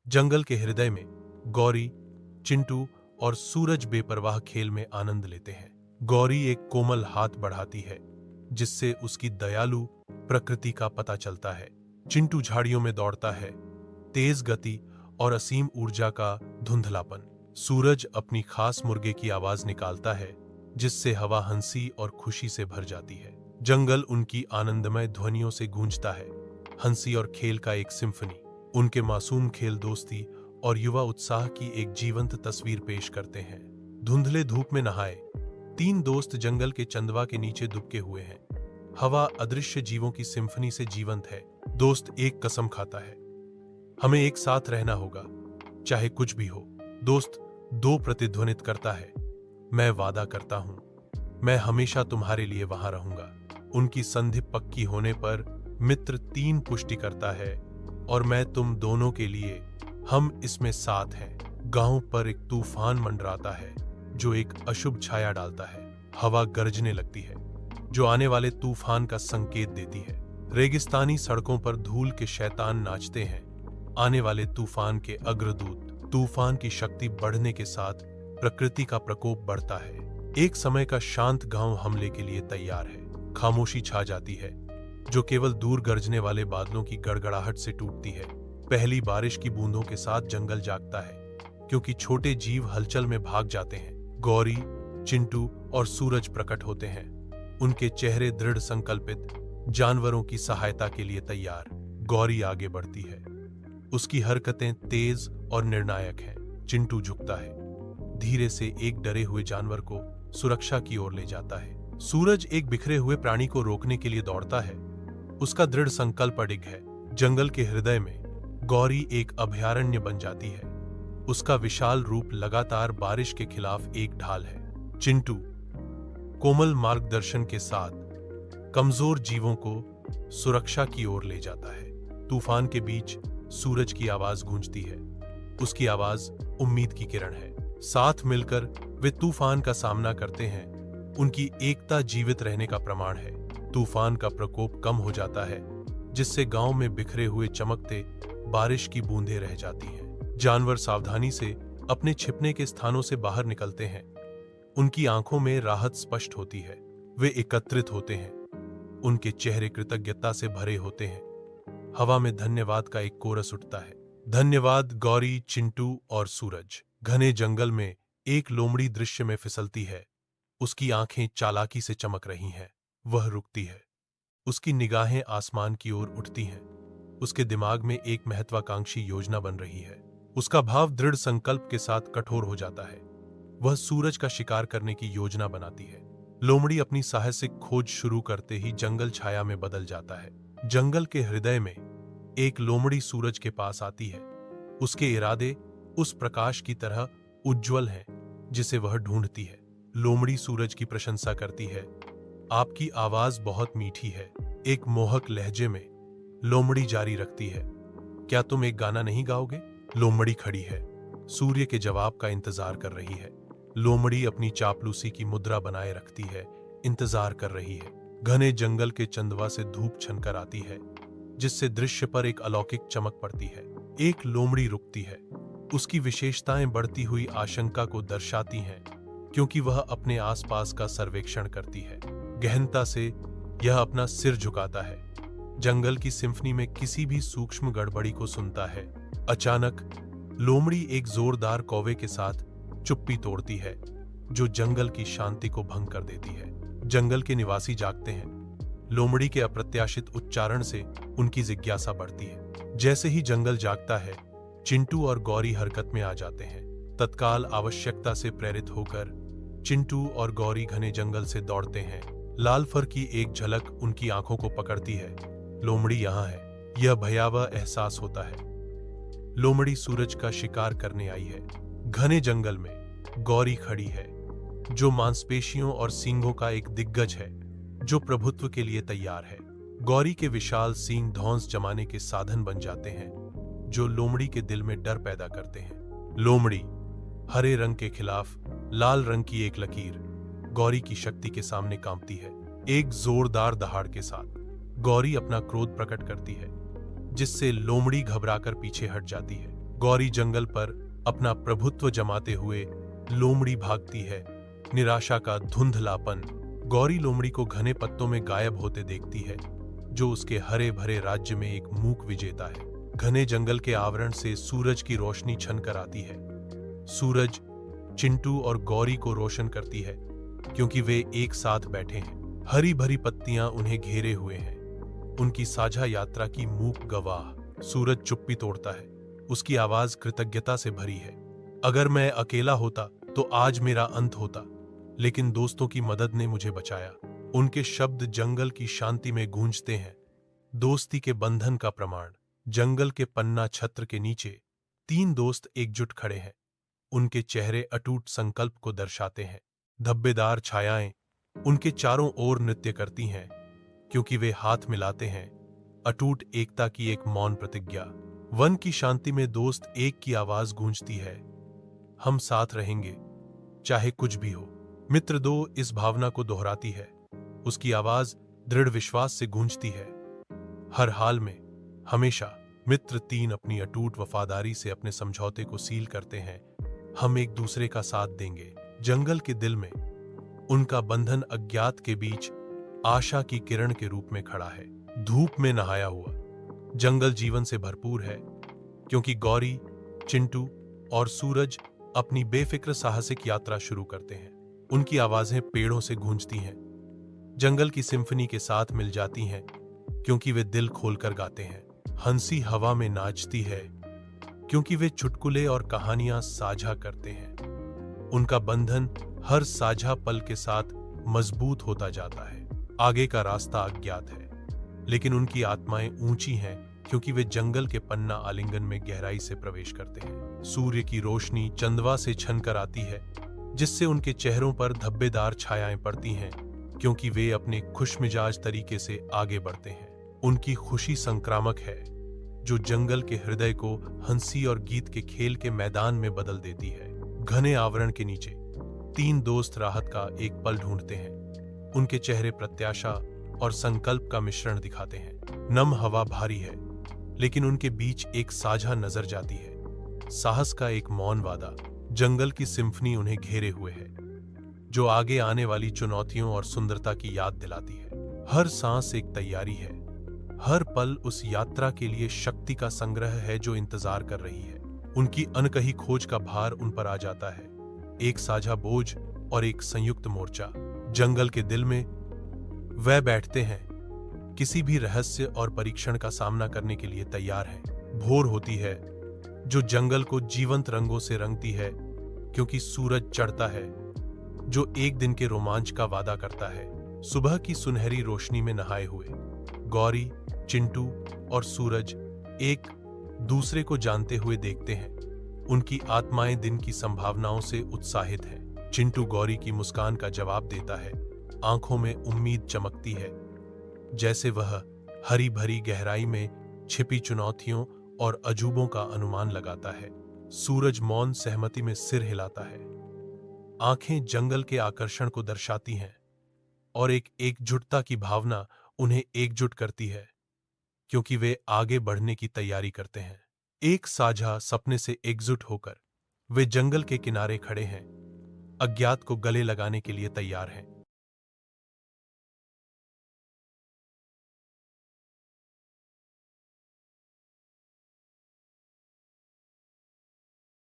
जंगल के हृदय में गौरी, चिंटू और सूरज बेपरवाह खेल में आनंद लेते हैं। गौरी एक कोमल हाथ बढ़ाती है जिससे उसकी दयालु प्रकृति का पता चलता है। चिंटू झाड़ियों में दौड़ता है, तेज गति और असीम ऊर्जा का धुंधलापन। सूरज अपनी खास मुर्गे की आवाज निकालता है जिससे हवा हंसी और खुशी से भर जाती है। जंगल उनकी आनंदमय ध्वनियों से गूंजता है, हंसी और खेल का एक सिम्फनी। उनके मासूम खेल दोस्ती और युवा उत्साह की एक जीवंत तस्वीर पेश करते हैं। धुंधले धूप में नहाए 3 दोस्त जंगल के चंदवा के नीचे दुबके हुए हैं। हवा अदृश्य जीवों की सिम्फनी से जीवंत है। दोस्त एक कसम खाता है, हमें एक साथ रहना होगा, चाहे कुछ भी हो। दोस्त 2 प्रतिध्वनित करता है, मैं वादा करता हूं, मैं हमेशा तुम्हारे लिए वहां रहूंगा। उनकी संधि पक्की होने पर मित्र 3 पुष्टि करता है, और मैं तुम दोनों के लिए, हम इसमें साथ हैं। गांव पर एक तूफान मंडराता है जो एक अशुभ छाया डालता है। हवा गरजने लगती है जो आने वाले तूफान का संकेत देती है। रेगिस्तानी सड़कों पर धूल के शैतान नाचते हैं, आने वाले तूफान के अग्रदूत। तूफान की शक्ति बढ़ने के साथ प्रकृति का प्रकोप बढ़ता है। एक समय का शांत गांव हमले के लिए तैयार है। खामोशी छा जाती है जो केवल दूर गरजने वाले बादलों की गड़गड़ाहट से टूटती है। पहली बारिश की बूंदों के साथ जंगल जागता है क्योंकि छोटे जीव हलचल में भाग जाते हैं। गौरी, चिंटू और सूरज प्रकट होते हैं, उनके चेहरे दृढ़ संकल्पित, जानवरों की सहायता के लिए तैयार। गौरी आगे बढ़ती है, उसकी हरकतें तेज और निर्णायक हैं। चिंटू झुकता है, धीरे से एक डरे हुए जानवर को सुरक्षा की ओर ले जाता है। सूरज एक बिखरे हुए प्राणी को रोकने के लिए दौड़ता है, उसका दृढ़ संकल्प अडिग है। जंगल के हृदय में गौरी एक अभयारण्य बन जाती है, उसका विशाल रूप लगातार बारिश के खिलाफ एक ढाल है। चिंटू कोमल मार्गदर्शन के साथ कमजोर जीवों को सुरक्षा की ओर ले जाता है। तूफान के बीच सूरज की आवाज गूंजती है, उसकी आवाज उम्मीद की किरण है। साथ मिलकर वे तूफान का सामना करते हैं, उनकी एकता जीवित रहने का प्रमाण है। तूफान का प्रकोप कम हो जाता है जिससे गांव में बिखरे हुए चमकते बारिश की बूंदें रह जाती हैं। जानवर सावधानी से अपने छिपने के स्थानों से बाहर निकलते हैं, उनकी आंखों में राहत स्पष्ट होती है। वे एकत्रित होते हैं, उनके चेहरे कृतज्ञता से भरे होते हैं। हवा में धन्यवाद का एक कोरस उठता है। धन्यवाद गौरी, चिंटू और सूरज। घने जंगल में एक लोमड़ी दृश्य में फिसलती है, उसकी आंखें चालाकी से चमक रही हैं। वह रुकती है, उसकी निगाहें आसमान की ओर उठती हैं, उसके दिमाग में एक महत्वाकांक्षी योजना बन रही है। उसका भाव दृढ़ संकल्प के साथ कठोर हो जाता है। वह सूरज का शिकार करने की योजना बनाती है। लोमड़ी अपनी साहसिक खोज शुरू करते ही जंगल छाया में बदल जाता है। जंगल के हृदय में एक लोमड़ी सूरज के पास आती है, उसके इरादे उस प्रकाश की तरह उज्ज्वल हैं जिसे वह ढूंढती है। लोमड़ी सूरज की प्रशंसा करती है, आपकी आवाज बहुत मीठी है। एक मोहक लहजे में लोमड़ी जारी रखती है, क्या तुम एक गाना नहीं गाओगे? लोमड़ी खड़ी है, सूर्य के जवाब का इंतजार कर रही है। लोमड़ी अपनी चापलूसी की मुद्रा बनाए रखती है, इंतजार कर रही है। घने जंगल के चंदवा से धूप छनकर आती है जिससे दृश्य पर एक अलौकिक चमक पड़ती है। एक लोमड़ी रुकती है, उसकी विशेषताएं बढ़ती हुई आशंका को दर्शाती हैं क्योंकि वह अपने आसपास का सर्वेक्षण करती है। गहनता से यह अपना सिर झुकाता है, जंगल की सिम्फनी में किसी भी सूक्ष्म गड़बड़ी को सुनता है। अचानक लोमड़ी एक जोरदार कौवे के साथ चुप्पी तोड़ती है जो जंगल की शांति को भंग कर देती है। जंगल के निवासी जागते हैं, लोमड़ी के अप्रत्याशित उच्चारण से उनकी जिज्ञासा बढ़ती है। जैसे ही जंगल जागता है, चिंटू और गौरी हरकत में आ जाते हैं। तत्काल आवश्यकता से प्रेरित होकर चिंटू और गौरी घने जंगल से दौड़ते हैं। लाल फर की एक झलक उनकी आंखों को पकड़ती है, लोमड़ी यहां है, यह भयावह एहसास होता है। लोमड़ी सूरज का शिकार करने आई है। घने जंगल में गौरी खड़ी है, जो मांसपेशियों और सींगों का एक दिग्गज है, जो प्रभुत्व के लिए तैयार है। गौरी के विशाल सींग धौंस जमाने के साधन बन जाते हैं, जो लोमड़ी के दिल में डर पैदा करते हैं। लोमड़ी हरे रंग के खिलाफ लाल रंग की एक लकीर गौरी की शक्ति के सामने कांपती है। एक जोरदार दहाड़ के साथ गौरी अपना क्रोध प्रकट करती है, जिससे लोमड़ी घबराकर पीछे हट जाती है। गौरी जंगल पर अपना प्रभुत्व जमाते हुए लोमड़ी भागती है। निराशा का धुंधलापन गौरी लोमड़ी को घने पत्तों में गायब होते देखती है, जो उसके हरे भरे राज्य में एक मूक विजेता है। घने जंगल के आवरण से सूरज की रोशनी छनकर आती है। सूरज चिंटू और गौरी को रोशन करती है, क्योंकि वे एक साथ बैठे हैं। हरी भरी पत्तियां उन्हें घेरे हुए हैं, उनकी साझा यात्रा की मूक गवाह। सूरज चुप्पी तोड़ता है, उसकी आवाज कृतज्ञता से भरी है। अगर मैं अकेला होता तो आज मेरा अंत होता, लेकिन दोस्तों की मदद ने मुझे बचाया। उनके शब्द जंगल की शांति में गूंजते हैं, दोस्ती के बंधन का प्रमाण। जंगल के पन्ना छत्र के नीचे 3 दोस्त एकजुट खड़े हैं। उनके चेहरे अटूट संकल्प को दर्शाते हैं। धब्बेदार छायाएं उनके चारों ओर नृत्य करती हैं, क्योंकि वे हाथ मिलाते हैं, अटूट एकता की एक मौन प्रतिज्ञा। वन की शांति में दोस्त एक की आवाज गूंजती है, हम साथ रहेंगे, चाहे कुछ भी हो। मित्र 2 इस भावना को दोहराती है, उसकी आवाज दृढ़ विश्वास से गूंजती है, हर हाल में, हमेशा। मित्र 3 अपनी अटूट वफादारी से अपने समझौते को सील करते हैं, हम एक दूसरे का साथ देंगे। जंगल के दिल में उनका बंधन अज्ञात के बीच आशा की किरण के रूप में खड़ा है। धूप में नहाया हुआ जंगल जीवन से भरपूर है, क्योंकि गौरी, चिंटू और सूरज अपनी बेफिक्र साहसिक यात्रा शुरू करते हैं। उनकी आवाजें पेड़ों से गूंजती हैं, जंगल की सिम्फनी के साथ मिल जाती हैं, क्योंकि वे दिल खोलकर गाते हैं। हंसी हवा में नाचती है, क्योंकि वे चुटकुले और कहानियां साझा करते हैं। उनका बंधन हर साझा पल के साथ मजबूत होता जाता है। आगे का रास्ता अज्ञात है, लेकिन उनकी आत्माएं ऊंची हैं, क्योंकि वे जंगल के पन्ना आलिंगन में गहराई से प्रवेश करते हैं। सूर्य की रोशनी चंदवा से छनकर आती है, जिससे उनके चेहरों पर धब्बेदार छायाएं पड़ती हैं, क्योंकि वे अपने खुशमिजाज तरीके से आगे बढ़ते हैं। उनकी खुशी संक्रामक है, जो जंगल के हृदय को हंसी और गीत के खेल के मैदान में बदल देती है। घने आवरण के नीचे 3 दोस्त राहत का एक पल ढूंढते हैं। उनके चेहरे प्रत्याशा और संकल्प का मिश्रण दिखाते हैं। नम हवा भारी है, लेकिन उनके बीच एक साझा नजर जाती है, साहस का एक मौन वादा। जंगल की सिम्फनी उन्हें घेरे हुए है, जो आगे आने वाली चुनौतियों और सुंदरता की याद दिलाती है। हर सांस एक तैयारी है, हर पल उस यात्रा के लिए शक्ति का संग्रह है जो इंतजार कर रही है। उनकी अनकही खोज का भार उन पर आ जाता है, एक साझा बोझ और एक संयुक्त मोर्चा। जंगल के दिल में वह बैठते हैं, किसी भी रहस्य और परीक्षण का सामना करने के लिए तैयार हैं। भोर होती है, जो जंगल को जीवंत रंगों से रंगती है, क्योंकि सूरज चढ़ता है, जो एक दिन के रोमांच का वादा करता है। सुबह की सुनहरी रोशनी में नहाए हुए गौरी, चिंटू और सूरज एक दूसरे को जानते हुए देखते हैं। उनकी आत्माएं दिन की संभावनाओं से उत्साहित हैं। चिंटू गौरी की मुस्कान का जवाब देता है, आंखों में उम्मीद चमकती है, जैसे वह हरी भरी गहराई में छिपी चुनौतियों और अजूबों का अनुमान लगाता है। सूरज मौन सहमति में सिर हिलाता है। आंखें जंगल के आकर्षण को दर्शाती हैं, और एक एकजुटता की भावना उन्हें एकजुट करती है, क्योंकि वे आगे बढ़ने की तैयारी करते हैं। एक साझा सपने से एकजुट होकर वे जंगल के किनारे खड़े हैं, अज्ञात को गले लगाने के लिए तैयार हैं।